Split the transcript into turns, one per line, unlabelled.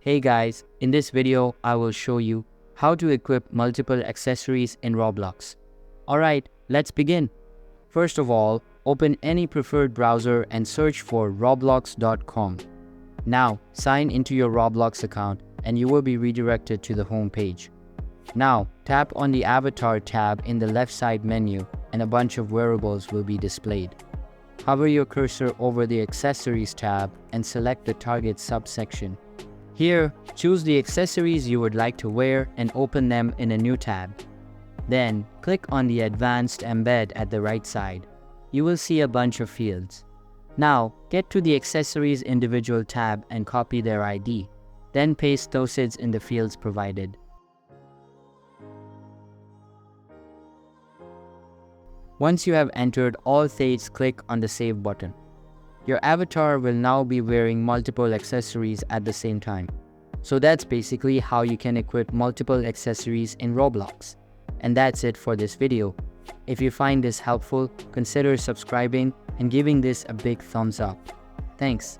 Hey guys, in this video I will show you how to equip multiple accessories in Roblox. Alright, let's begin. First of all, open any preferred browser and search for roblox.com. Now, sign into your Roblox account and you will be redirected to the home page. Now, tap on the Avatar tab in the left side menu and a bunch of wearables will be displayed. Hover your cursor over the Accessories tab and select the target subsection. Here, choose the accessories you would like to wear and open them in a new tab. Then, click on the Advanced Embed at the right side. You will see a bunch of fields. Now, get to the Accessories individual tab and copy their ID. Then paste those in the fields provided. Once you have entered all things, click on the Save button. Your avatar will now be wearing multiple accessories at the same time. So that's basically how you can equip multiple accessories in Roblox. And that's it for this video. If you find this helpful, consider subscribing and giving this a big thumbs up. Thanks.